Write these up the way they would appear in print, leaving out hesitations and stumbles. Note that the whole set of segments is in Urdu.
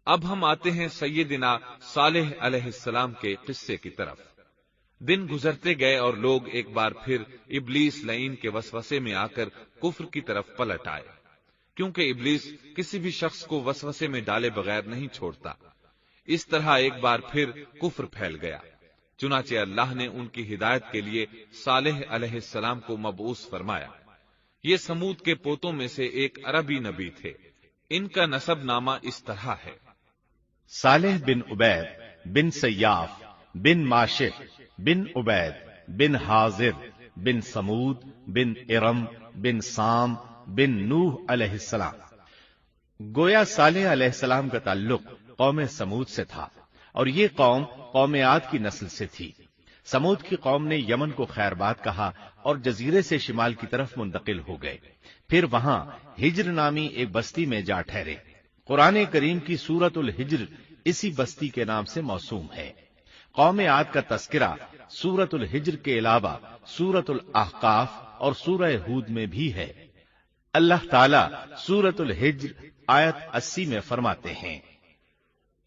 اب ہم آتے ہیں سیدنا صالح علیہ السلام کے قصے کی طرف۔ دن گزرتے گئے اور لوگ ایک بار پھر ابلیس لعین کے وسوسے میں آ کر کفر کی طرف پلٹ آئے، کیونکہ ابلیس کسی بھی شخص کو وسوسے میں ڈالے بغیر نہیں چھوڑتا۔ اس طرح ایک بار پھر کفر پھیل گیا، چنانچہ اللہ نے ان کی ہدایت کے لیے صالح علیہ السلام کو مبعوث فرمایا۔ یہ سمود کے پوتوں میں سے ایک عربی نبی تھے۔ ان کا نسب نامہ اس طرح ہے: صالح بن عبید بن سیاف بن ماشق بن عبید بن حاضر بن سمود بن ارم بن سام بن نوح علیہ السلام۔ گویا صالح علیہ السلام کا تعلق قوم سمود سے تھا، اور یہ قوم عاد کی نسل سے تھی۔ سمود کی قوم نے یمن کو خیر باد کہا اور جزیرے سے شمال کی طرف منتقل ہو گئے، پھر وہاں ہجر نامی ایک بستی میں جا ٹھہرے۔ قرآن کریم کی سورۃ الحجر اسی بستی کے نام سے موسوم ہے۔ قوم عاد کا تذکرہ سورۃ الحجر کے علاوہ سورۃ الاحقاف اور سورہ ہود میں بھی ہے۔ اللہ تعالی سورۃ الحجر آیت 80 میں فرماتے ہیں: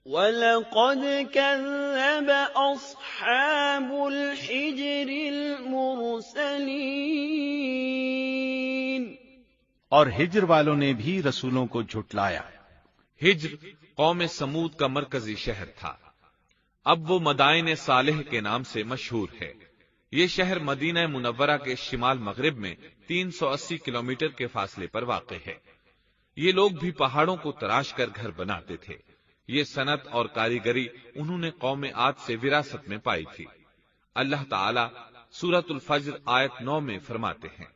وَلَقَدْ كَذَّبَ أَصْحَابُ الْحِجْرِ الْمُرْسَلِينَ۔ اور ہجر والوں نے بھی رسولوں کو جھٹلایا۔ ہجر قوم سمود کا مرکزی شہر تھا۔ اب وہ مدائن صالح کے نام سے مشہور ہے۔ یہ شہر مدینہ منورہ کے شمال مغرب میں 380 کلومیٹر کے فاصلے پر واقع ہے۔ یہ لوگ بھی پہاڑوں کو تراش کر گھر بناتے تھے۔ یہ صنعت اور کاریگری انہوں نے قوم عاد سے وراثت میں پائی تھی۔ اللہ تعالی سورۃ الفجر آیت 9 میں فرماتے ہیں: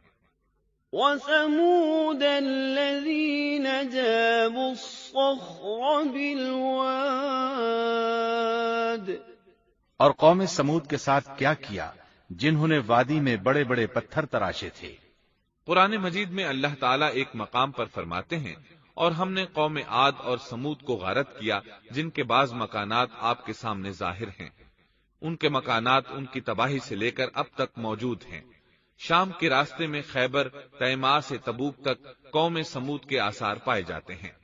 وَثَمُودَ الَّذِينَ جَابُوا الصَّخْرَ بِالْوَادِ۔ اور قوم سمود کے ساتھ کیا کیا جنہوں نے وادی میں بڑے بڑے پتھر تراشے تھے۔ قرآن مجید میں اللہ تعالیٰ ایک مقام پر فرماتے ہیں: اور ہم نے قوم عاد اور سمود کو غارت کیا جن کے بعض مکانات آپ کے سامنے ظاہر ہیں۔ ان کے مکانات ان کی تباہی سے لے کر اب تک موجود ہیں۔ شام کے راستے میں خیبر، تیماء سے تبوک تک قوم سمود کے آثار پائے جاتے ہیں۔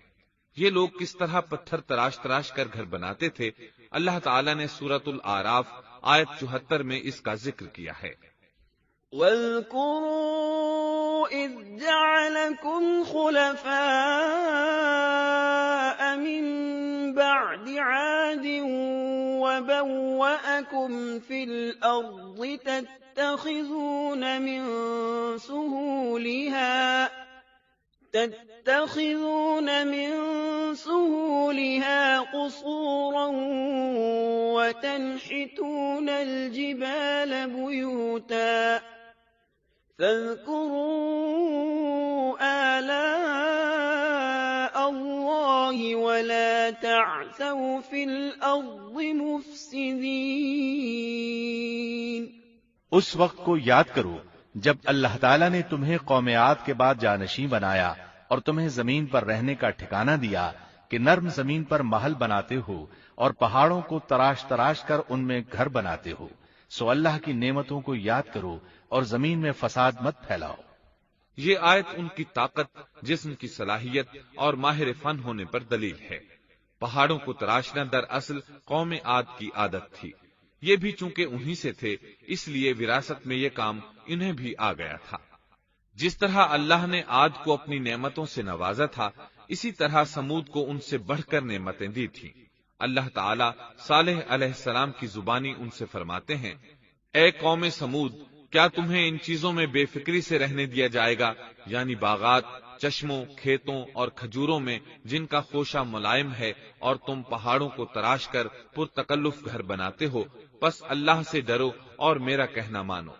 یہ لوگ کس طرح پتھر تراش کر گھر بناتے تھے، اللہ تعالیٰ نے سورۃ الاعراف آیت 74 میں اس کا ذکر کیا ہے: وَاذْكُرُوا إِذْ جَعَلَكُمْ خُلَفَاءَ مِن بَعْدِ عَادٍ وَبَوَّأَكُمْ فِي الْأَرْضِ تَتَّخِذُونَ مِن سُهُولِهَا قُصُورًا وَتَنْحِتُونَ الْجِبَالَ بُيُوتًا فَاذْكُرُوا آلَاءَ اللَّهِ وَلَا تَعْثَوْا فِي الْأَرْضِ مُفْسِدِينَ۔ اس وقت کو یاد کرو جب اللہ تعالیٰ نے تمہیں قوم عاد کے بعد جانشین بنایا اور تمہیں زمین پر رہنے کا ٹھکانہ دیا کہ نرم زمین پر محل بناتے ہو اور پہاڑوں کو تراش کر ان میں گھر بناتے ہو۔ سو اللہ کی نعمتوں کو یاد کرو اور زمین میں فساد مت پھیلاؤ۔ یہ آیت ان کی طاقت، جسم کی صلاحیت اور ماہر فن ہونے پر دلیل ہے۔ پہاڑوں کو تراشنا دراصل قوم عاد کی عادت تھی۔ یہ بھی چونکہ انہی سے تھے، اس لیے وراثت میں یہ کام انہیں بھی آ گیا تھا۔ جس طرح اللہ نے عاد کو اپنی نعمتوں سے نوازا تھا، اسی طرح سمود کو ان سے بڑھ کر نعمتیں دی تھیں۔ اللہ تعالیٰ صالح علیہ السلام کی زبانی ان سے فرماتے ہیں: اے قوم سمود، کیا تمہیں ان چیزوں میں بے فکری سے رہنے دیا جائے گا، یعنی باغات، چشموں، کھیتوں اور کھجوروں میں جن کا خوشہ ملائم ہے، اور تم پہاڑوں کو تراش کر پرتکلف گھر بناتے ہو؟ پس اللہ سے ڈرو اور میرا کہنا مانو۔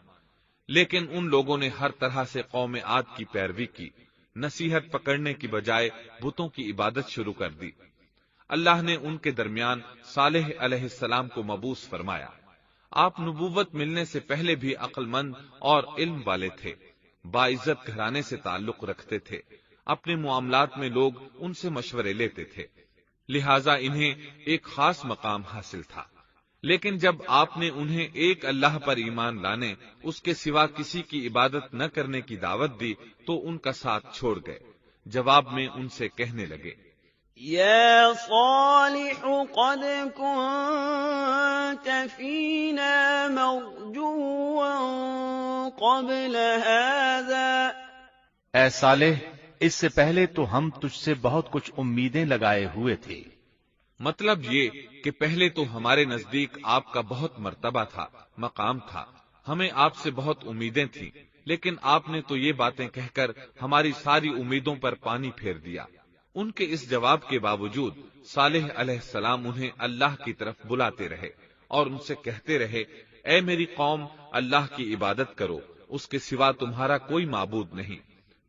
لیکن ان لوگوں نے ہر طرح سے قوم عاد کی پیروی کی، نصیحت پکڑنے کی بجائے بتوں کی عبادت شروع کر دی۔ اللہ نے ان کے درمیان صالح علیہ السلام کو مبعوث فرمایا۔ آپ نبوت ملنے سے پہلے بھی عقل مند اور علم والے تھے، باعزت گھرانے سے تعلق رکھتے تھے، اپنے معاملات میں لوگ ان سے مشورے لیتے تھے، لہذا انہیں ایک خاص مقام حاصل تھا۔ لیکن جب آپ نے انہیں ایک اللہ پر ایمان لانے، اس کے سوا کسی کی عبادت نہ کرنے کی دعوت دی تو ان کا ساتھ چھوڑ گئے۔ جواب میں ان سے کہنے لگے: یا صالح قد كنت فينا مرجوا قبل هذا اے صالح، اس سے پہلے تو ہم تجھ سے بہت کچھ امیدیں لگائے ہوئے تھے۔ مطلب یہ کہ پہلے تو ہمارے نزدیک آپ کا بہت مرتبہ تھا، مقام تھا، ہمیں آپ سے بہت امیدیں تھیں، لیکن آپ نے تو یہ باتیں کہہ کر ہماری ساری امیدوں پر پانی پھیر دیا۔ ان کے اس جواب کے باوجود صالح علیہ السلام انہیں اللہ کی طرف بلاتے رہے اور ان سے کہتے رہے، اے میری قوم، اللہ کی عبادت کرو، اس کے سوا تمہارا کوئی معبود نہیں۔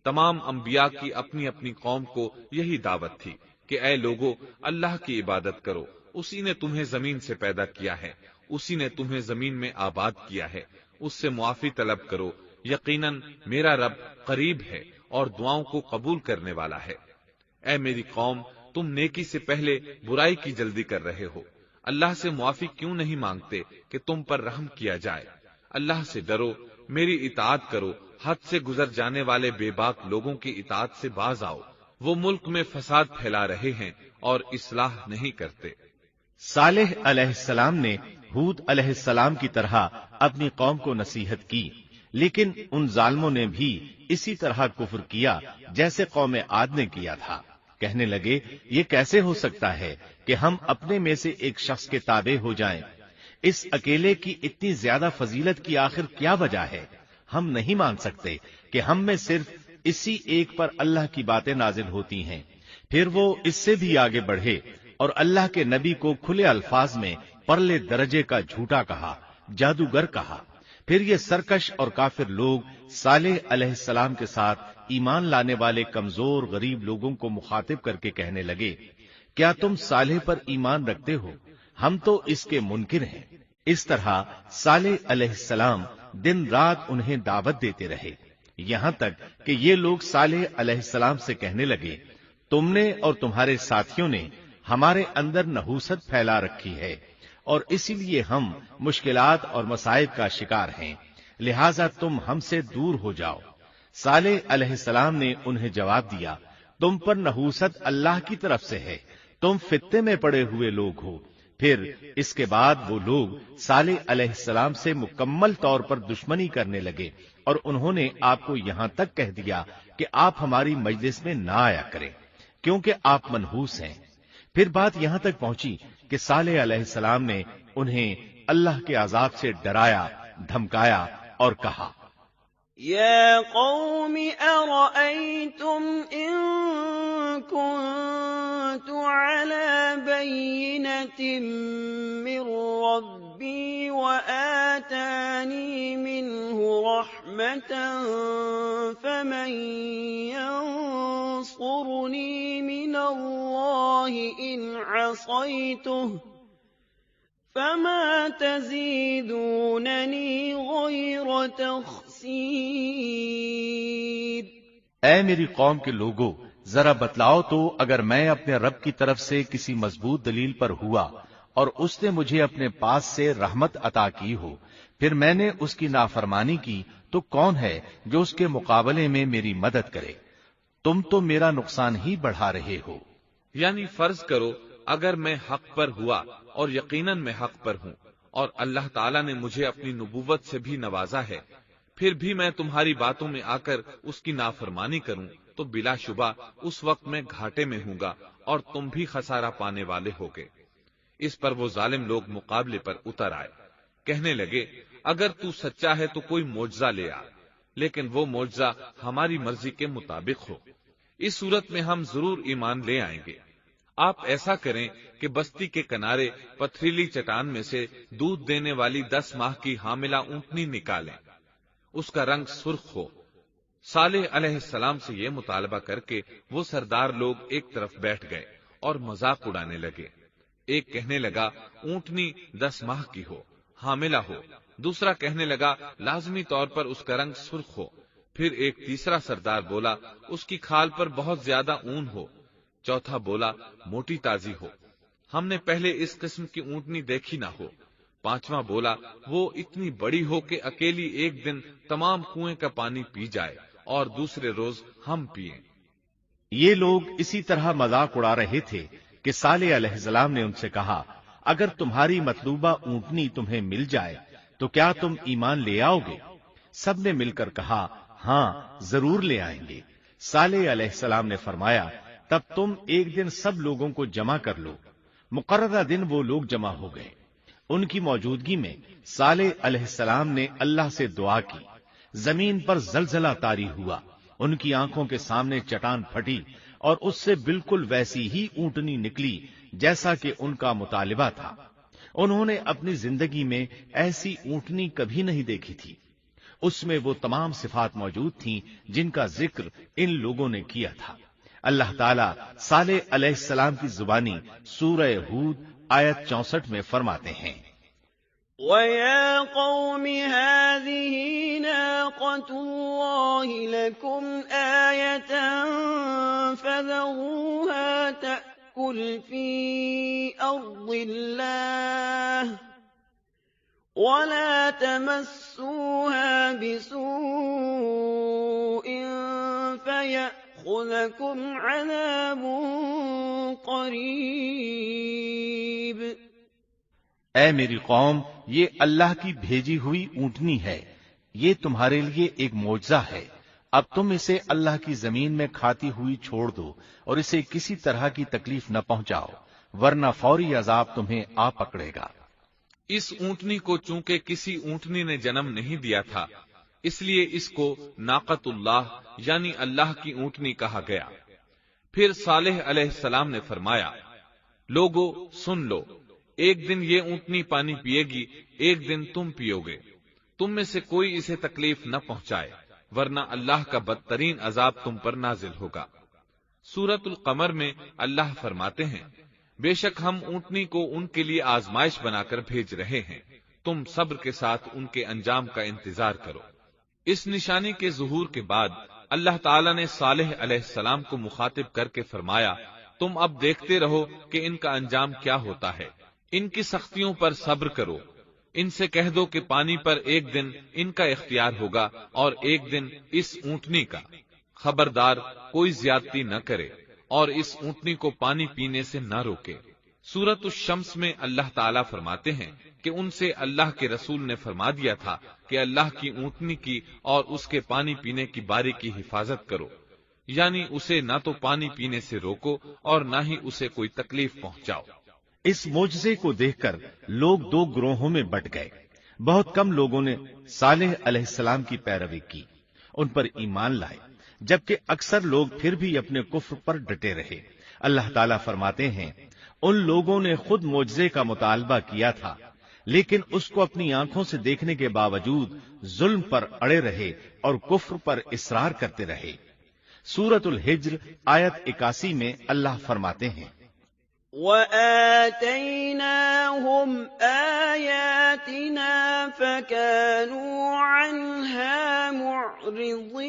تمام انبیاء کی اپنی اپنی قوم کو یہی دعوت تھی کہ اے لوگو، اللہ کی عبادت کرو، اسی نے تمہیں زمین سے پیدا کیا ہے، اسی نے تمہیں زمین میں آباد کیا ہے، اس سے معافی طلب کرو، یقیناً میرا رب قریب ہے اور دعاؤں کو قبول کرنے والا ہے۔ اے میری قوم، تم نیکی سے پہلے برائی کی جلدی کر رہے ہو، اللہ سے معافی کیوں نہیں مانگتے کہ تم پر رحم کیا جائے؟ اللہ سے ڈرو، میری اطاعت کرو، حد سے گزر جانے والے بے باک لوگوں کی اطاعت سے باز آؤ، وہ ملک میں فساد پھیلا رہے ہیں اور اصلاح نہیں کرتے۔ صالح علیہ السلام نے ہود علیہ السلام کی طرح اپنی قوم کو نصیحت کی، لیکن ان ظالموں نے بھی اسی طرح کفر کیا جیسے قوم عاد نے کیا تھا۔ کہنے لگے، یہ کیسے ہو سکتا ہے کہ ہم اپنے میں سے ایک شخص کے تابع ہو جائیں؟ اس اکیلے کی اتنی زیادہ فضیلت کی آخر کیا وجہ ہے؟ ہم نہیں مان سکتے کہ ہم میں صرف اسی ایک پر اللہ کی باتیں نازل ہوتی ہیں۔ پھر وہ اس سے بھی آگے بڑھے اور اللہ کے نبی کو کھلے الفاظ میں پرلے درجے کا جھوٹا کہا، جادوگر کہا۔ پھر یہ سرکش اور کافر لوگ صالح علیہ السلام کے ساتھ ایمان لانے والے کمزور غریب لوگوں کو مخاطب کر کے کہنے لگے، کیا تم صالح پر ایمان رکھتے ہو؟ ہم تو اس کے منکر ہیں۔ اس طرح صالح علیہ السلام دن رات انہیں دعوت دیتے رہے، یہاں تک کہ یہ لوگ صالح علیہ السلام سے کہنے لگے، تم نے اور تمہارے ساتھیوں نے ہمارے اندر نحوست پھیلا رکھی ہے اور اسی لیے ہم مشکلات اور مصائب کا شکار ہیں، لہذا تم ہم سے دور ہو جاؤ۔ صالح علیہ السلام نے انہیں جواب دیا، تم پر نحوست اللہ کی طرف سے ہے، تم فتنے میں پڑے ہوئے لوگ ہو۔ پھر اس کے بعد وہ لوگ صالح علیہ السلام سے مکمل طور پر دشمنی کرنے لگے اور انہوں نے آپ کو یہاں تک کہہ دیا کہ آپ ہماری مجلس میں نہ آیا کریں کیونکہ آپ منحوس ہیں۔ پھر بات یہاں تک پہنچی کہ صالح علیہ السلام نے انہیں اللہ کے عذاب سے ڈرایا، دھمکایا اور کہا، يا قوم أرأيتم إن كنت على بينة من ربي وآتاني منه رحمة فمن ينصرني من الله إن عصيته فما تزيدونني غير تخسير۔ اے میری قوم کے لوگو، ذرا بتلاؤ تو، اگر میں اپنے رب کی طرف سے کسی مضبوط دلیل پر ہوا اور اس نے مجھے اپنے پاس سے رحمت عطا کی ہو، پھر میں نے اس کی نافرمانی کی، تو کون ہے جو اس کے مقابلے میں میری مدد کرے؟ تم تو میرا نقصان ہی بڑھا رہے ہو۔ یعنی فرض کرو اگر میں حق پر ہوا اور یقیناً میں حق پر ہوں اور اللہ تعالیٰ نے مجھے اپنی نبوت سے بھی نوازا ہے، پھر بھی میں تمہاری باتوں میں آ کر اس کی نافرمانی کروں تو بلا شبہ اس وقت میں گھاٹے میں ہوں گا اور تم بھی خسارہ پانے والے ہوگے۔ اس پر وہ ظالم لوگ مقابلے پر اتر آئے، کہنے لگے، اگر تو سچا ہے تو کوئی معجزہ لے آ، لیکن وہ معجزہ ہماری مرضی کے مطابق ہو، اس صورت میں ہم ضرور ایمان لے آئیں گے۔ آپ ایسا کریں کہ بستی کے کنارے پتھریلی چٹان میں سے دودھ دینے والی 10 ماہ کی حاملہ اونٹنی نکالیں، اس کا رنگ سرخ ہو۔ صالح علیہ السلام سے یہ مطالبہ کر کے وہ سردار لوگ ایک طرف بیٹھ گئے اور مذاق اڑانے لگے۔ ایک کہنے لگا اونٹنی 10 ماہ کی ہو، حاملہ ہو، دوسرا کہنے لگا لازمی طور پر اس کا رنگ سرخ ہو، پھر ایک تیسرا سردار بولا اس کی کھال پر بہت زیادہ اون ہو، چوتھا بولا موٹی تازی ہو، ہم نے پہلے اس قسم کی اونٹنی دیکھی نہ ہو، پانچواں بولا وہ اتنی بڑی ہو کہ اکیلی ایک دن تمام کنویں کا پانی پی جائے اور دوسرے روز ہم پئیں۔ یہ لوگ اسی طرح مذاق اڑا رہے تھے کہ صالح علیہ السلام نے ان سے کہا، اگر تمہاری مطلوبہ اونٹنی تمہیں مل جائے تو کیا تم ایمان لے آؤ گے؟ سب نے مل کر کہا ہاں ضرور لے آئیں گے۔ صالح علیہ السلام نے فرمایا تب تم ایک دن سب لوگوں کو جمع کر لو۔ مقررہ دن وہ لوگ جمع ہو گئے۔ ان کی موجودگی میں صالح علیہ السلام نے اللہ سے دعا کی۔ زمین پر زلزلہ طاری ہوا، ان کی آنکھوں کے سامنے چٹان پھٹی اور اس سے بالکل ویسی ہی اونٹنی نکلی جیسا کہ ان کا مطالبہ تھا۔ انہوں نے اپنی زندگی میں ایسی اونٹنی کبھی نہیں دیکھی تھی۔ اس میں وہ تمام صفات موجود تھیں جن کا ذکر ان لوگوں نے کیا تھا۔ اللہ تعالیٰ صالح علیہ السلام کی زبانی سورہ ہود آیت 64 میں فرماتے ہیں وَيَا قَوْمِ هَٰذِهِ نَاقَةُ اللَّهِ لَكُمْ آيَةً فَذَرُوهَا تَأْكُلْ فِي أَرْضِ اللَّهِ وَلَا تَمَسُّوهَا بِسُوءٍ فَيَأْخُذَكُمْ عَذَابٌ قَرِيبٌ۔ اے میری قوم، یہ اللہ کی بھیجی ہوئی اونٹنی ہے، یہ تمہارے لیے ایک معجزہ ہے۔ اب تم اسے اللہ کی زمین میں کھاتی ہوئی چھوڑ دو اور اسے کسی طرح کی تکلیف نہ پہنچاؤ، ورنہ فوری عذاب تمہیں آ پکڑے گا۔ اس اونٹنی کو چونکہ کسی اونٹنی نے جنم نہیں دیا تھا، اس لیے اس کو ناقۃ اللہ یعنی اللہ کی اونٹنی کہا گیا۔ پھر صالح علیہ السلام نے فرمایا لوگو سن لو، ایک دن یہ اونٹنی پانی پیے گی، ایک دن تم پیو گے، تم میں سے کوئی اسے تکلیف نہ پہنچائے، ورنہ اللہ کا بدترین عذاب تم پر نازل ہوگا۔ سورۃ القمر میں اللہ فرماتے ہیں بے شک ہم اونٹنی کو ان کے لیے آزمائش بنا کر بھیج رہے ہیں، تم صبر کے ساتھ ان کے انجام کا انتظار کرو۔ اس نشانی کے ظہور کے بعد اللہ تعالیٰ نے صالح علیہ السلام کو مخاطب کر کے فرمایا تم اب دیکھتے رہو کہ ان کا انجام کیا ہوتا ہے، ان کی سختیوں پر صبر کرو، ان سے کہہ دو کہ پانی پر ایک دن ان کا اختیار ہوگا اور ایک دن اس اونٹنی کا، خبردار کوئی زیادتی نہ کرے اور اس اونٹنی کو پانی پینے سے نہ روکے۔ سورۃ الشمس میں اللہ تعالیٰ فرماتے ہیں کہ ان سے اللہ کے رسول نے فرما دیا تھا کہ اللہ کی اونٹنی کی اور اس کے پانی پینے کی باری کی حفاظت کرو، یعنی اسے نہ تو پانی پینے سے روکو اور نہ ہی اسے کوئی تکلیف پہنچاؤ۔ اس معجزے کو دیکھ کر لوگ دو گروہوں میں بٹ گئے۔ بہت کم لوگوں نے صالح علیہ السلام کی پیروی کی، ان پر ایمان لائے، جبکہ اکثر لوگ پھر بھی اپنے کفر پر ڈٹے رہے۔ اللہ تعالیٰ فرماتے ہیں ان لوگوں نے خود معجزے کا مطالبہ کیا تھا، لیکن اس کو اپنی آنکھوں سے دیکھنے کے باوجود ظلم پر اڑے رہے اور کفر پر اصرار کرتے رہے۔ سورۃ الحجر آیت 81 میں اللہ فرماتے ہیں وَآتَيْنَاهُمْ آيَاتِنَا فَكَانُوا عَنْهَا مُعْرِضِينَ،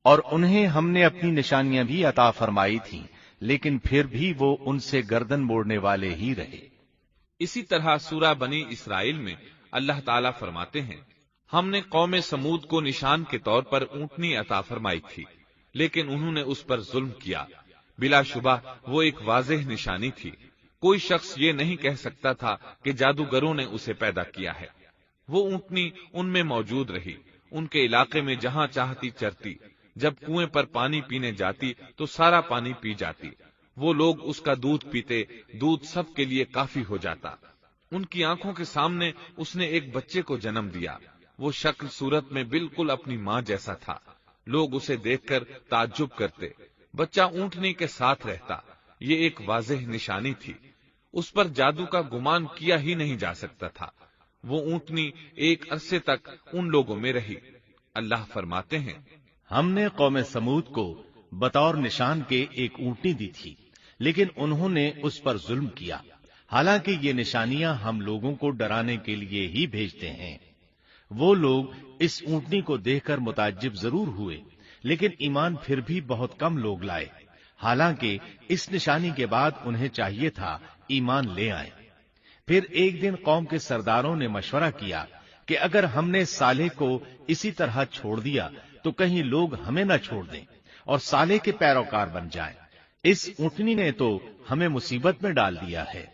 اور انہیں ہم نے اپنی نشانیاں بھی عطا فرمائی تھیں، لیکن پھر بھی وہ ان سے گردن موڑنے والے ہی رہے۔ اسی طرح سورہ بنی اسرائیل میں اللہ تعالیٰ فرماتے ہیں ہم نے قوم سمود کو نشان کے طور پر اونٹنی عطا فرمائی تھی، لیکن انہوں نے اس پر ظلم کیا۔ بلا شبہ وہ ایک واضح نشانی تھی، کوئی شخص یہ نہیں کہہ سکتا تھا کہ جادوگروں نے اسے پیدا کیا ہے۔ وہ اونٹنی ان میں موجود رہی، ان کے علاقے میں جہاں چاہتی چرتی، جب کنویں پر پانی پینے جاتی تو سارا پانی پی جاتی، وہ لوگ اس کا دودھ پیتے، دودھ سب کے لیے کافی ہو جاتا۔ ان کی آنکھوں کے سامنے اس نے ایک بچے کو جنم دیا، وہ شکل صورت میں بالکل اپنی ماں جیسا تھا، لوگ اسے دیکھ کر تعجب کرتے۔ بچہ اونٹنی کے ساتھ رہتا، یہ ایک واضح نشانی تھی، اس پر جادو کا گمان کیا ہی نہیں جا سکتا تھا۔ وہ اونٹنی ایک عرصے تک ان لوگوں میں رہی۔ اللہ فرماتے ہیں ہم نے قوم سمود کو بطور نشان کے ایک اونٹنی دی تھی، لیکن انہوں نے اس پر ظلم کیا، حالانکہ یہ نشانیاں ہم لوگوں کو ڈرانے کے لیے ہی بھیجتے ہیں۔ وہ لوگ اس اونٹنی کو دیکھ کر متعجب ضرور ہوئے، لیکن ایمان پھر بھی بہت کم لوگ لائے، حالانکہ اس نشانی کے بعد انہیں چاہیے تھا ایمان لے آئیں۔ پھر ایک دن قوم کے سرداروں نے مشورہ کیا کہ اگر ہم نے صالح کو اسی طرح چھوڑ دیا تو کہیں لوگ ہمیں نہ چھوڑ دیں اور صالح کے پیروکار بن جائیں۔ اس اونٹنی نے تو ہمیں مصیبت میں ڈال دیا ہے،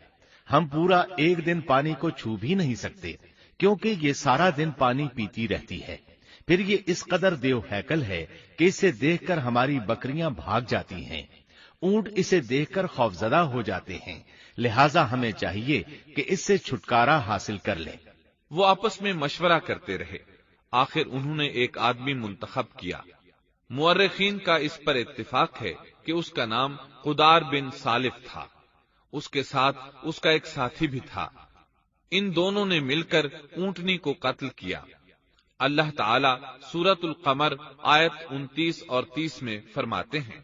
ہم پورا ایک دن پانی کو چھو بھی نہیں سکتے، کیونکہ یہ سارا دن پانی پیتی رہتی ہے۔ پھر یہ اس قدر دیو ہیکل ہے کہ اسے دیکھ کر ہماری بکریاں بھاگ جاتی ہیں، اونٹ اسے دیکھ کر خوفزدہ ہو جاتے ہیں، لہذا ہمیں چاہیے کہ اس سے چھٹکارا حاصل کر لیں۔ وہ آپس میں مشورہ کرتے رہے، آخر انہوں نے ایک آدمی منتخب کیا۔ مورخین کا اس پر اتفاق ہے کہ اس کا نام قدار بن سالف تھا، اس کے ساتھ اس کا ایک ساتھی بھی تھا۔ ان دونوں نے مل کر اونٹنی کو قتل کیا۔ اللہ تعالی سورۃ القمر آیت 29 اور 30 میں فرماتے ہیں،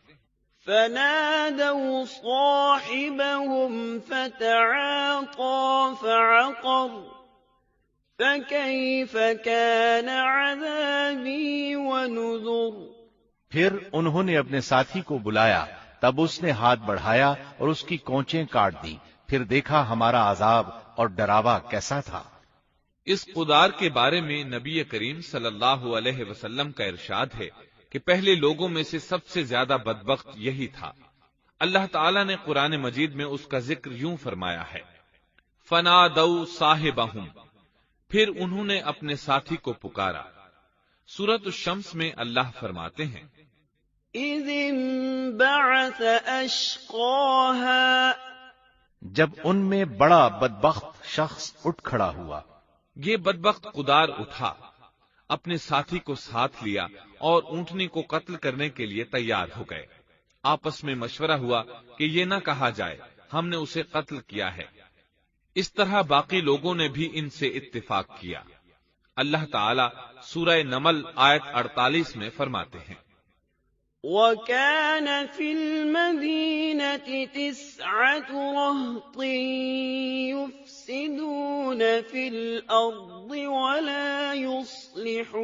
فنادوا صاحبهم فتعاطى فعقر فكيف كان عذابي ونذر۔ پھر انہوں نے اپنے ساتھی کو بلایا، تب اس نے ہاتھ بڑھایا اور اس کی کونچیں کاٹ دی، پھر دیکھا ہمارا عذاب اور ڈراوا کیسا تھا۔ اس قدار کے بارے میں نبی کریم صلی اللہ علیہ وسلم کا ارشاد ہے کہ پہلے لوگوں میں سے سب سے زیادہ بدبخت یہی تھا۔ اللہ تعالیٰ نے قرآن مجید میں اس کا ذکر یوں فرمایا ہے، فنادوا صاحبہم، پھر انہوں نے اپنے ساتھی کو پکارا۔ سورۃ الشمس میں اللہ فرماتے ہیں، اذ انبعث اشقاها، جب ان میں بڑا بدبخت شخص اٹھ کھڑا ہوا۔ یہ بدبخت قدار اٹھا، اپنے ساتھی کو ساتھ لیا اور اونٹنی کو قتل کرنے کے لیے تیار ہو گئے۔ آپس میں مشورہ ہوا کہ یہ نہ کہا جائے ہم نے اسے قتل کیا ہے۔ اس طرح باقی لوگوں نے بھی ان سے اتفاق کیا۔ اللہ تعالی سورہ نمل آیت 48 میں فرماتے ہیں، وَكَانَ فِي الْمَدِينَةِ 9 رَهْطٍ يُفْسِدُونَ فِي الْأَرْضِ وَلَا يُصْلِحُونَ،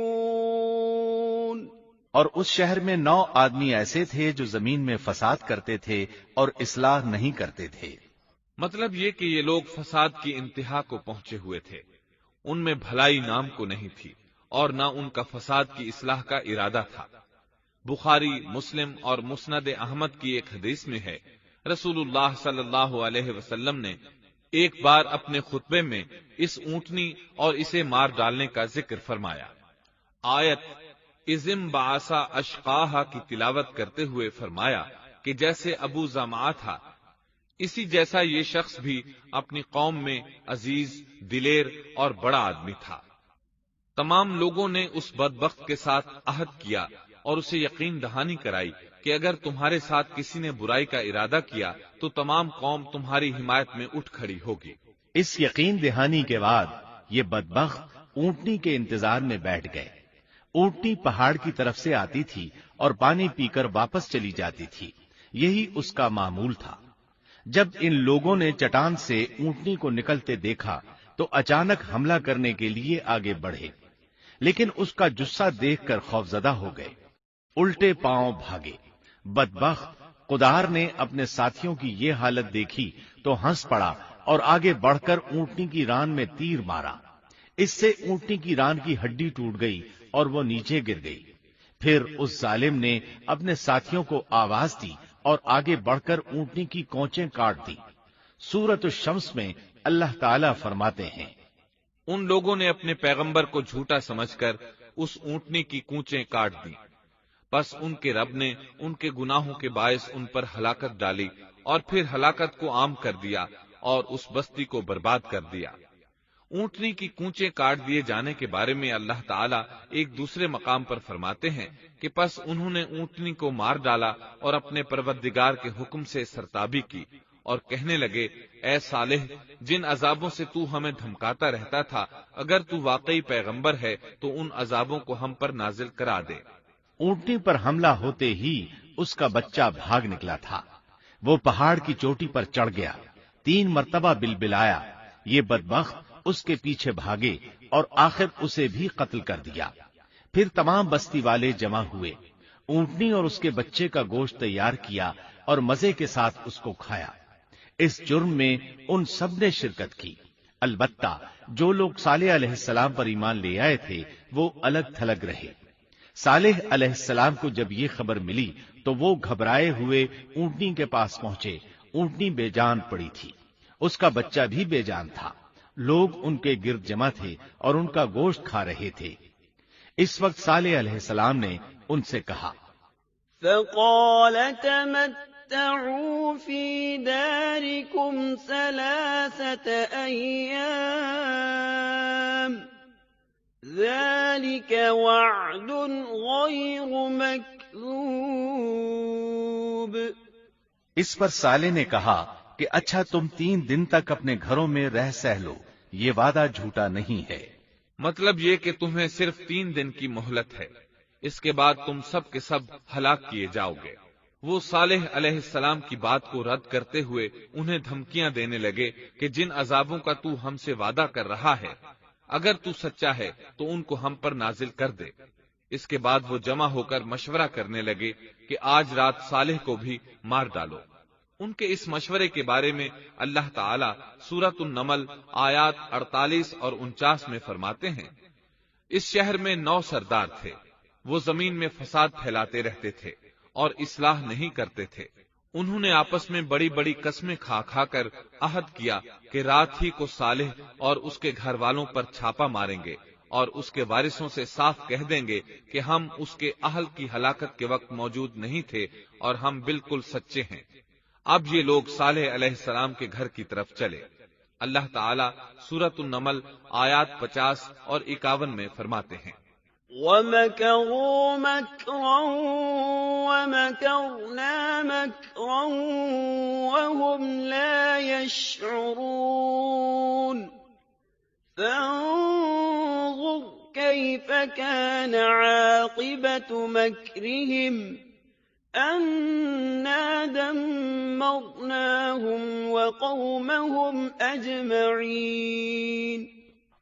اور اس شہر میں 9 آدمی ایسے تھے جو زمین میں فساد کرتے تھے اور اصلاح نہیں کرتے تھے۔ مطلب یہ کہ یہ لوگ فساد کی انتہا کو پہنچے ہوئے تھے، ان میں بھلائی نام کو نہیں تھی اور نہ ان کا فساد کی اصلاح کا ارادہ تھا۔ بخاری، مسلم اور مسند احمد کی ایک حدیث میں ہے، رسول اللہ صلی اللہ علیہ وسلم نے ایک بار اپنے خطبے میں اس اونٹنی اور اسے مار ڈالنے کا ذکر فرمایا۔ آیت اذم بعثا اشقاہا کی تلاوت کرتے ہوئے فرمایا کہ جیسے ابو زمعہ تھا، اسی جیسا یہ شخص بھی اپنی قوم میں عزیز، دلیر اور بڑا آدمی تھا۔ تمام لوگوں نے اس بدبخت کے ساتھ عہد کیا اور اسے یقین دہانی کرائی کہ اگر تمہارے ساتھ کسی نے برائی کا ارادہ کیا تو تمام قوم تمہاری حمایت میں اٹھ کھڑی ہوگی۔ اس یقین دہانی کے بعد یہ بدبخت اونٹنی کے انتظار میں بیٹھ گئے۔ اونٹنی پہاڑ کی طرف سے آتی تھی اور پانی پی کر واپس چلی جاتی تھی، یہی اس کا معمول تھا۔ جب ان لوگوں نے چٹان سے اونٹنی کو نکلتے دیکھا تو اچانک حملہ کرنے کے لیے آگے بڑھے، لیکن اس کا جثہ دیکھ کر خوفزدہ ہو گئے، الٹے پاؤں بھاگے۔ بدبخت قدار نے اپنے ساتھیوں کی یہ حالت دیکھی تو ہنس پڑا اور آگے بڑھ کر اونٹنی کی ران میں تیر مارا۔ اس سے اونٹنی کی ران کی ہڈی ٹوٹ گئی اور وہ نیچے گر گئی۔ پھر اس ظالم نے اپنے ساتھیوں کو آواز دی اور آگے بڑھ کر اونٹنی کی کونچیں کاٹ دی۔ سورۃ الشمس میں اللہ تعالیٰ فرماتے ہیں، ان لوگوں نے اپنے پیغمبر کو جھوٹا سمجھ کر اس اونٹنی کی کونچیں کاٹ دی، پس ان کے رب نے ان کے گناہوں کے باعث ان پر ہلاکت ڈالی اور پھر ہلاکت کو عام کر دیا اور اس بستی کو برباد کر دیا۔ اونٹنی کی کونچیں کاٹ دیے جانے کے بارے میں اللہ تعالیٰ ایک دوسرے مقام پر فرماتے ہیں کہ پس انہوں نے اونٹنی کو مار ڈالا اور اپنے پروردگار کے حکم سے سرتابی کی اور کہنے لگے، اے صالح، جن عذابوں سے تو ہمیں دھمکاتا رہتا تھا، اگر تو واقعی پیغمبر ہے تو ان عذابوں کو ہم پر نازل کرا دے۔ اونٹنی پر حملہ ہوتے ہی اس کا بچہ بھاگ نکلا تھا۔ وہ پہاڑ کی چوٹی پر چڑھ گیا، 3 مرتبہ بلبلایا۔ یہ بدبخت اس کے پیچھے بھاگے اور آخر اسے بھی قتل کر دیا۔ پھر تمام بستی والے جمع ہوئے، اونٹنی اور اس کے بچے کا گوشت تیار کیا اور مزے کے ساتھ اس کو کھایا۔ اس جرم میں ان سب نے شرکت کی، البتہ جو لوگ صالح علیہ السلام پر ایمان لے آئے تھے وہ الگ تھلگ رہے۔ صالح علیہ السلام کو جب یہ خبر ملی تو وہ گھبرائے ہوئے اونٹنی کے پاس پہنچے۔ اونٹنی بے جان پڑی تھی، اس کا بچہ بھی بے جان تھا۔ لوگ ان کے گرد جمع تھے اور ان کا گوشت کھا رہے تھے۔ اس وقت صالح علیہ السلام نے ان سے کہا، فقال تمتعوا في داركم 3 أيام ذلك وعد غير مكذوب۔ اس پر صالح نے کہا کہ اچھا تم 3 دن تک اپنے گھروں میں رہ سہ لو، یہ وعدہ جھوٹا نہیں ہے۔ مطلب یہ کہ تمہیں صرف 3 دن کی مہلت ہے، اس کے بعد تم سب کے سب ہلاک کیے جاؤ گے۔ وہ صالح علیہ السلام کی بات کو رد کرتے ہوئے انہیں دھمکیاں دینے لگے کہ جن عذابوں کا تو ہم سے وعدہ کر رہا ہے، اگر تو سچا ہے تو ان کو ہم پر نازل کر دے۔ اس کے بعد وہ جمع ہو کر مشورہ کرنے لگے کہ آج رات صالح کو بھی مار ڈالو۔ ان کے اس مشورے کے بارے میں اللہ تعالی سورۃ النمل آیات 48 اور 49 میں فرماتے ہیں، اس شہر میں 9 سردار تھے، وہ زمین میں فساد پھیلاتے رہتے تھے اور اصلاح نہیں کرتے تھے۔ انہوں نے آپس میں بڑی بڑی قسمیں کھا کھا کر عہد کیا کہ رات ہی کو صالح اور اس کے گھر والوں پر چھاپا ماریں گے اور اس کے وارثوں سے صاف کہہ دیں گے کہ ہم اس کے اہل کی ہلاکت کے وقت موجود نہیں تھے اور ہم بالکل سچے ہیں۔ اب یہ لوگ صالح علیہ السلام کے گھر کی طرف چلے۔ اللہ تعالیٰ سورۃ النمل آیات 50 اور 51 میں فرماتے ہیں، وَمَكَرُوا مَكْرًا وَمَكَرْنَا مَكْرًا وَهُمْ لَا يَشْعُرُونَ فَانظُرْ كَيْفَ كَانَ عَاقِبَةُ مَكْرِهِمْ أَنَّا دَمَّرْنَاهُمْ وَقَوْمَهُمْ أَجْمَعِينَ۔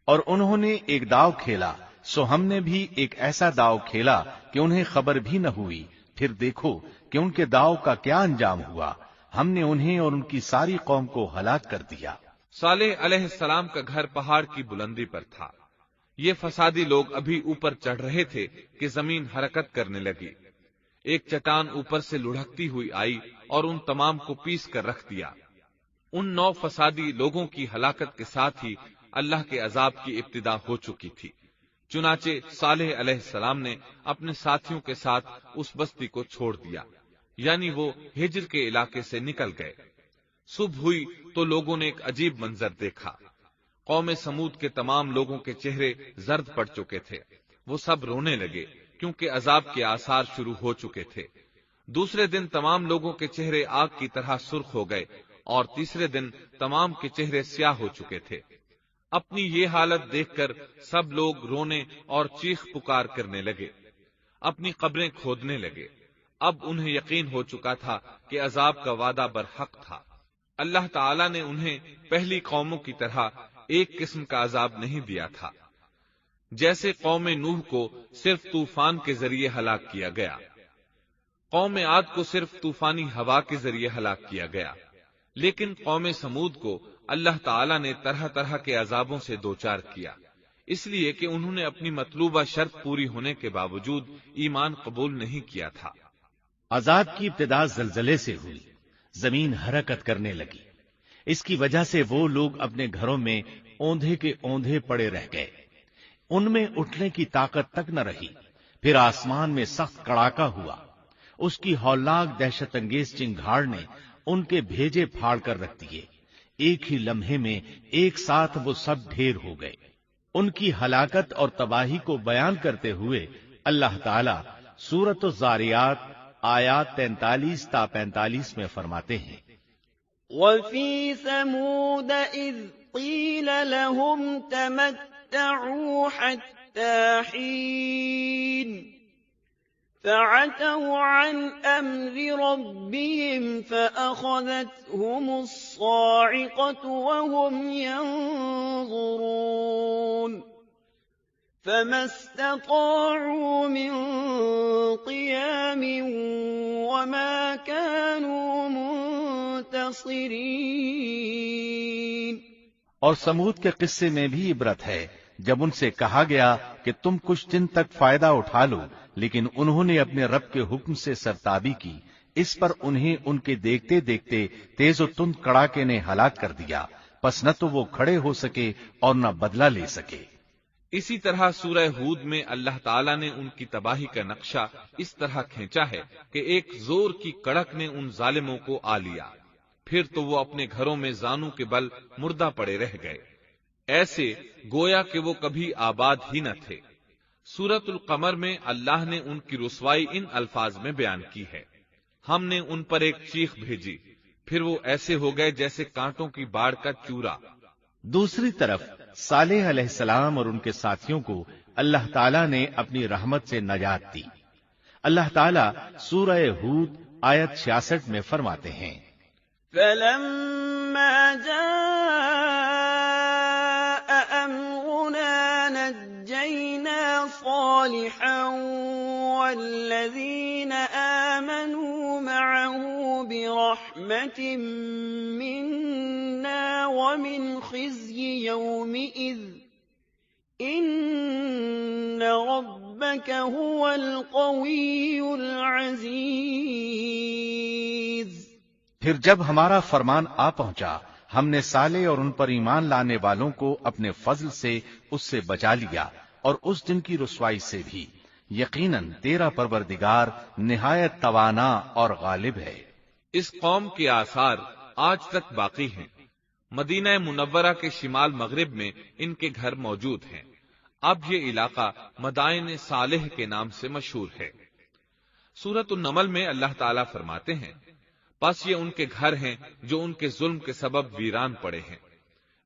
اور انہوں نے ایک داؤ کھیلا، سو ہم نے بھی ایک ایسا داؤ کھیلا کہ انہیں خبر بھی نہ ہوئی۔ پھر دیکھو کہ ان کے داؤ کا کیا انجام ہوا، ہم نے انہیں اور ان کی ساری قوم کو ہلاک کر دیا۔ صالح علیہ السلام کا گھر پہاڑ کی بلندی پر تھا۔ یہ فسادی لوگ ابھی اوپر چڑھ رہے تھے کہ زمین حرکت کرنے لگی۔ ایک چٹان اوپر سے لڑھکتی ہوئی آئی اور ان تمام کو پیس کر رکھ دیا۔ ان 9 فسادی لوگوں کی ہلاکت کے ساتھ ہی اللہ کے عذاب کی ابتدا ہو چکی تھی۔ چنانچہ صالح علیہ السلام نے اپنے ساتھیوں کے ساتھ اس بستی کو چھوڑ دیا، یعنی وہ ہجر کے علاقے سے نکل گئے۔ صبح ہوئی تو لوگوں نے ایک عجیب منظر دیکھا۔ قوم سمود کے تمام لوگوں کے چہرے زرد پڑ چکے تھے، وہ سب رونے لگے کیونکہ عذاب کے آثار شروع ہو چکے تھے۔ دوسرے دن تمام لوگوں کے چہرے آگ کی طرح سرخ ہو گئے اور تیسرے دن تمام کے چہرے سیاہ ہو چکے تھے۔ اپنی یہ حالت دیکھ کر سب لوگ رونے اور چیخ پکار کرنے لگے، اپنی قبریں کھودنے لگے۔ اب انہیں یقین ہو چکا تھا کہ عذاب کا وعدہ برحق تھا۔ اللہ تعالیٰ نے انہیں پہلی قوموں کی طرح ایک قسم کا عذاب نہیں دیا تھا، جیسے قوم نوح کو صرف طوفان کے ذریعے ہلاک کیا گیا، قوم عاد کو صرف طوفانی ہوا کے ذریعے ہلاک کیا گیا، لیکن قوم سمود کو اللہ تعالیٰ نے طرح طرح کے عذابوں سے دوچار کیا، اس لیے کہ انہوں نے اپنی مطلوبہ شرط پوری ہونے کے باوجود ایمان قبول نہیں کیا تھا۔ عذاب کی ابتدا زلزلے سے ہوئی، زمین حرکت کرنے لگی۔ اس کی وجہ سے وہ لوگ اپنے گھروں میں اوندھے کے اوندھے پڑے رہ گئے، ان میں اٹھنے کی طاقت تک نہ رہی۔ پھر آسمان میں سخت کڑاکا ہوا، اس کی ہولناک دہشت انگیز چنگھاڑ نے ان کے بھیجے پھاڑ کر رکھ دیے۔ ایک ہی لمحے میں ایک ساتھ وہ سب ڈھیر ہو گئے۔ ان کی ہلاکت اور تباہی کو بیان کرتے ہوئے اللہ تعالی سورۃ الزاریات آیات 43 تا 45 میں فرماتے ہیں، وَفِي ثَمُودَ إِذْ قِيلَ لَهُمْ تَمَتَّعُوا حَتَّىٰ حِينٍ فَعَتَوْا عَنْ أَمْرِ رَبِّهِمْ فَأَخَذَتْهُمُ الصَّاعِقَةُ وَهُمْ يَنظُرُونَ فَمَا اسْتَطَاعُوا مِنْ قِيَامٍ وَمَا كَانُوا منتصرین۔ اور سمود کے قصے میں بھی عبرت ہے، جب ان سے کہا گیا کہ تم کچھ دن تک فائدہ اٹھا لو، لیکن انہوں نے اپنے رب کے حکم سے سرتابی کی، اس پر انہیں ان کے دیکھتے دیکھتے تیز و تند کڑاکے نے ہلاک کر دیا، پس نہ تو وہ کھڑے ہو سکے اور نہ بدلہ لے سکے۔ اسی طرح سورہ ہود میں اللہ تعالیٰ نے ان کی تباہی کا نقشہ اس طرح کھینچا ہے کہ ایک زور کی کڑک نے ان ظالموں کو آ لیا، پھر تو وہ اپنے گھروں میں زانوں کے بل مردہ پڑے رہ گئے، ایسے گویا کہ وہ کبھی آباد ہی نہ تھے۔ سورۃ القمر میں اللہ نے ان کی رسوائی ان الفاظ میں بیان کی ہے: ہم نے ان پر ایک چیخ بھیجی، پھر وہ ایسے ہو گئے جیسے کانٹوں کی باڑ کا چورا۔ دوسری طرف صالح علیہ السلام اور ان کے ساتھیوں کو اللہ تعالیٰ نے اپنی رحمت سے نجات دی۔ اللہ تعالیٰ سورہ ہود آیت 66 میں فرماتے ہیں: فَلَمَّا جَاءَ أَمْرُنَا نَجَّيْنَا صَالِحًا وَالَّذِينَ آمَنُوا مَعَهُ بِرَحْمَةٍ مِنَّا وَمِنْ خِزْيِ يَوْمِئِذٍ إِنَّ رَبَّكَ هُوَ الْقَوِيُّ الْعَزِيزُ۔ پھر جب ہمارا فرمان آ پہنچا، ہم نے صالح اور ان پر ایمان لانے والوں کو اپنے فضل سے اس سے بچا لیا اور اس دن کی رسوائی سے بھی۔ یقیناً تیرا پروردگار نہایت توانا اور غالب ہے۔ اس قوم کے آثار آج تک باقی ہیں۔ مدینہ منورہ کے شمال مغرب میں ان کے گھر موجود ہیں۔ اب یہ علاقہ مدائن صالح کے نام سے مشہور ہے۔ سورۃ النمل میں اللہ تعالیٰ فرماتے ہیں: پس یہ ان کے گھر ہیں جو ان کے ظلم کے سبب ویران پڑے ہیں،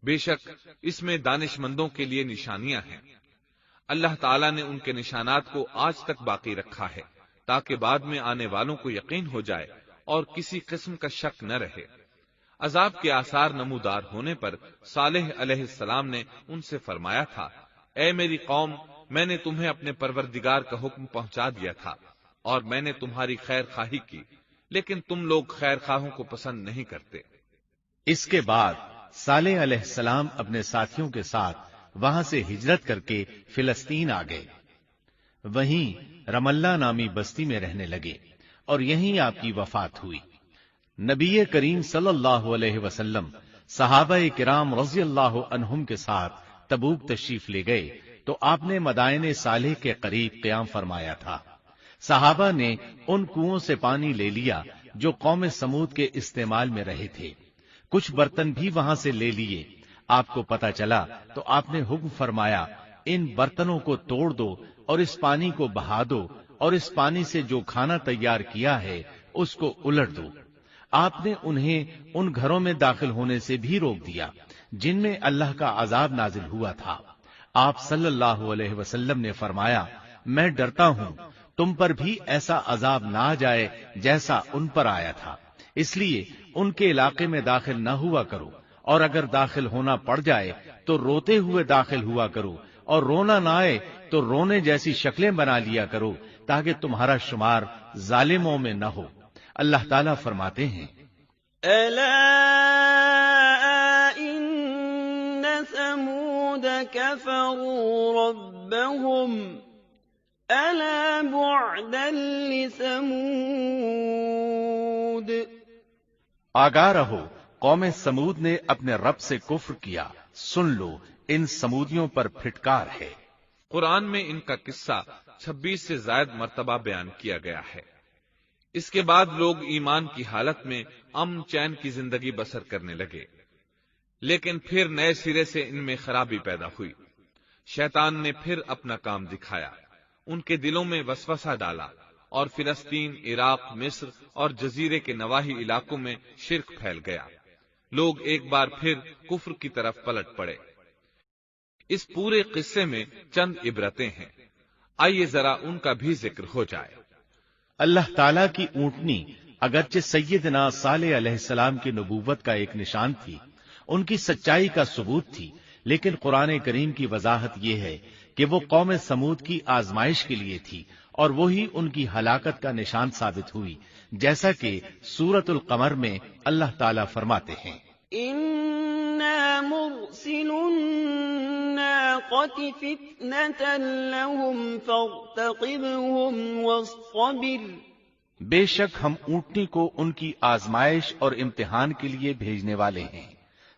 بے شک اس میں دانش مندوں کے لیے نشانیاں ہیں۔ اللہ تعالیٰ نے ان کے نشانات کو آج تک باقی رکھا ہے تاکہ بعد میں آنے والوں کو یقین ہو جائے اور کسی قسم کا شک نہ رہے۔ عذاب کے آثار نمودار ہونے پر صالح علیہ السلام نے ان سے فرمایا تھا: اے میری قوم، میں نے تمہیں اپنے پروردگار کا حکم پہنچا دیا تھا اور میں نے تمہاری خیر خواہی کی، لیکن تم لوگ خیر خواہوں کو پسند نہیں کرتے۔ اس کے بعد صالح علیہ السلام اپنے ساتھیوں کے ساتھ وہاں سے ہجرت کر کے فلسطین آ گئے، وہیں رملہ نامی بستی میں رہنے لگے اور یہیں آپ کی وفات ہوئی۔ نبی کریم صلی اللہ علیہ وسلم صحابہ کرام رضی اللہ عنہم کے ساتھ تبوک تشریف لے گئے تو آپ نے مدائن صالح کے قریب قیام فرمایا تھا۔ صحابہ نے ان کنووں سے پانی لے لیا جو قوم سمود کے استعمال میں رہے تھے، کچھ برتن بھی وہاں سے لے لیے۔ آپ کو پتہ چلا تو آپ نے حکم فرمایا: ان برتنوں کو توڑ دو اور اس پانی کو بہا دو، اور اس پانی سے جو کھانا تیار کیا ہے اس کو الٹ دو۔ آپ نے انہیں ان گھروں میں داخل ہونے سے بھی روک دیا جن میں اللہ کا عذاب نازل ہوا تھا۔ آپ صلی اللہ علیہ وسلم نے فرمایا: میں ڈرتا ہوں تم پر بھی ایسا عذاب نہ آ جائے جیسا ان پر آیا تھا، اس لیے ان کے علاقے میں داخل نہ ہوا کرو، اور اگر داخل ہونا پڑ جائے تو روتے ہوئے داخل ہوا کرو، اور رونا نہ آئے تو رونے جیسی شکلیں بنا لیا کرو تاکہ تمہارا شمار ظالموں میں نہ ہو۔ اللہ تعالیٰ فرماتے ہیں: ألا إن ثمود كفروا ربهم ألا بعدا لثمود۔ آگاہ رہو، قوم سمود نے اپنے رب سے کفر کیا، سن لو ان سمودیوں پر پھٹکار ہے۔ قرآن میں ان کا قصہ 26 سے زائد مرتبہ بیان کیا گیا ہے۔ اس کے بعد لوگ ایمان کی حالت میں امن چین کی زندگی بسر کرنے لگے، لیکن پھر نئے سرے سے ان میں خرابی پیدا ہوئی۔ شیطان نے پھر اپنا کام دکھایا، ان کے دلوں میں وسوسہ ڈالا اور فلسطین، عراق، مصر اور جزیرے کے نواحی علاقوں میں شرک پھیل گیا۔ لوگ ایک بار پھر کفر کی طرف پلٹ پڑے۔ اس پورے قصے میں چند عبرتیں ہیں، آئیے ذرا ان کا بھی ذکر ہو جائے۔ اللہ تعالیٰ کی اونٹنی اگرچہ سیدنا صالح علیہ السلام کی نبوت کا ایک نشان تھی، ان کی سچائی کا ثبوت تھی، لیکن قرآن کریم کی وضاحت یہ ہے کہ وہ قوم سمود کی آزمائش کے لیے تھی اور وہی ان کی ہلاکت کا نشان ثابت ہوئی، جیسا کہ سورۃ القمر میں اللہ تعالیٰ فرماتے ہیں: إن إِنَّا مُرْسِلُو النَّاقَةِ فِتْنَةً لَهُمْ فَارْتَقِبْهُمْ وَاصْطَبِرْ بے شک ہم اونٹنی کو ان کی آزمائش اور امتحان کے لیے بھیجنے والے ہیں،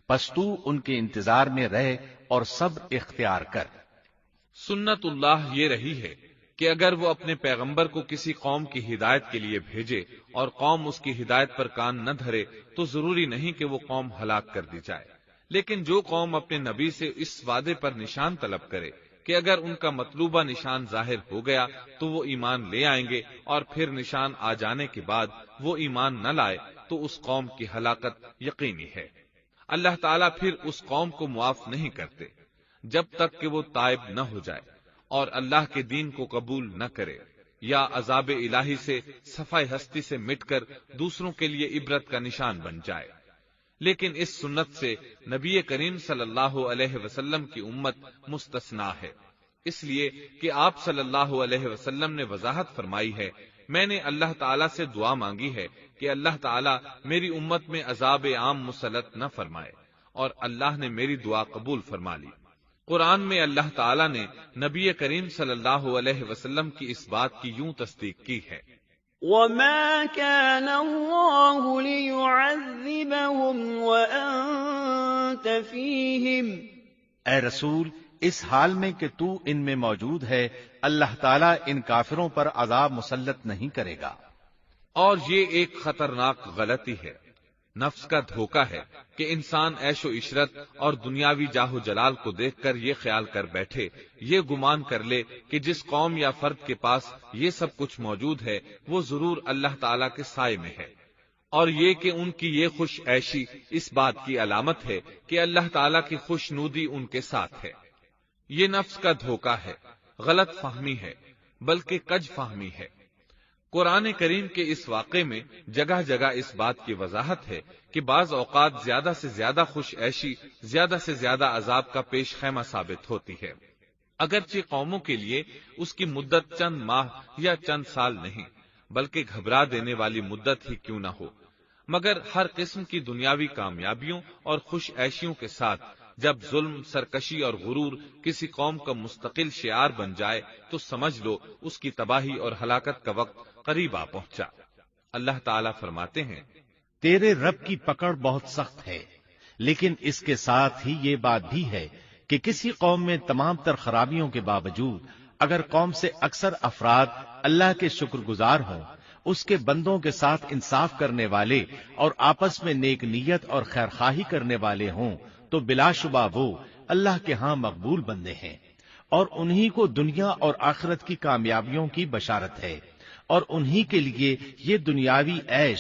پس تو ان کے انتظار میں رہ اور صبر اختیار کر۔ سنت اللہ یہ رہی ہے کہ اگر وہ اپنے پیغمبر کو کسی قوم کی ہدایت کے لیے بھیجے اور قوم اس کی ہدایت پر کان نہ دھرے تو ضروری نہیں کہ وہ قوم ہلاک کر دی جائے، لیکن جو قوم اپنے نبی سے اس وعدے پر نشان طلب کرے کہ اگر ان کا مطلوبہ نشان ظاہر ہو گیا تو وہ ایمان لے آئیں گے اور پھر نشان آ جانے کے بعد وہ ایمان نہ لائے تو اس قوم کی ہلاکت یقینی ہے۔ اللہ تعالیٰ پھر اس قوم کو معاف نہیں کرتے جب تک کہ وہ تائب نہ ہو جائے اور اللہ کے دین کو قبول نہ کرے یا عذاب الہی سے صفائے ہستی سے مٹ کر دوسروں کے لیے عبرت کا نشان بن جائے۔ لیکن اس سنت سے نبی کریم صلی اللہ علیہ وسلم کی امت مستثنا ہے، اس لیے کہ آپ صلی اللہ علیہ وسلم نے وضاحت فرمائی ہے، میں نے اللہ تعالیٰ سے دعا مانگی ہے کہ اللہ تعالیٰ میری امت میں عذاب عام مسلط نہ فرمائے، اور اللہ نے میری دعا قبول فرما لی۔ قرآن میں اللہ تعالیٰ نے نبی کریم صلی اللہ علیہ وسلم کی اس بات کی یوں تصدیق کی ہے، وَمَا كَانَ اللَّهُ لِيُعَذِّبَهُمْ وَأَنْتَ فِيهِمْ۔ اے رسول، اس حال میں کہ تو ان میں موجود ہے، اللہ تعالیٰ ان کافروں پر عذاب مسلط نہیں کرے گا۔ اور یہ ایک خطرناک غلطی ہے، نفس کا دھوکہ ہے کہ انسان عیش و عشرت اور دنیاوی جاہ و جلال کو دیکھ کر یہ خیال کر بیٹھے، یہ گمان کر لے کہ جس قوم یا فرد کے پاس یہ سب کچھ موجود ہے وہ ضرور اللہ تعالیٰ کے سائے میں ہے، اور یہ کہ ان کی یہ خوش عیشی اس بات کی علامت ہے کہ اللہ تعالیٰ کی خوشنودی ان کے ساتھ ہے۔ یہ نفس کا دھوکہ ہے، غلط فہمی ہے، بلکہ کج فہمی ہے۔ قرآن کریم کے اس واقعے میں جگہ جگہ اس بات کی وضاحت ہے کہ بعض اوقات زیادہ سے زیادہ خوش عیشی زیادہ سے زیادہ عذاب کا پیش خیمہ ثابت ہوتی ہے، اگرچہ قوموں کے لیے اس کی مدت چند ماہ یا چند سال نہیں بلکہ گھبرا دینے والی مدت ہی کیوں نہ ہو، مگر ہر قسم کی دنیاوی کامیابیوں اور خوش عیشیوں کے ساتھ جب ظلم، سرکشی اور غرور کسی قوم کا مستقل شعار بن جائے تو سمجھ لو اس کی تباہی اور ہلاکت کا وقت قریب آ پہنچا۔ اللہ تعالیٰ فرماتے ہیں، تیرے رب کی پکڑ بہت سخت ہے، لیکن اس کے ساتھ ہی یہ بات بھی ہے کہ کسی قوم میں تمام تر خرابیوں کے باوجود اگر قوم سے اکثر افراد اللہ کے شکر گزار ہوں، اس کے بندوں کے ساتھ انصاف کرنے والے اور آپس میں نیک نیت اور خیر خواہی کرنے والے ہوں تو بلا شبہ وہ اللہ کے ہاں مقبول بندے ہیں، اور انہی کو دنیا اور آخرت کی کامیابیوں کی بشارت ہے، اور انہی کے لیے یہ دنیاوی عیش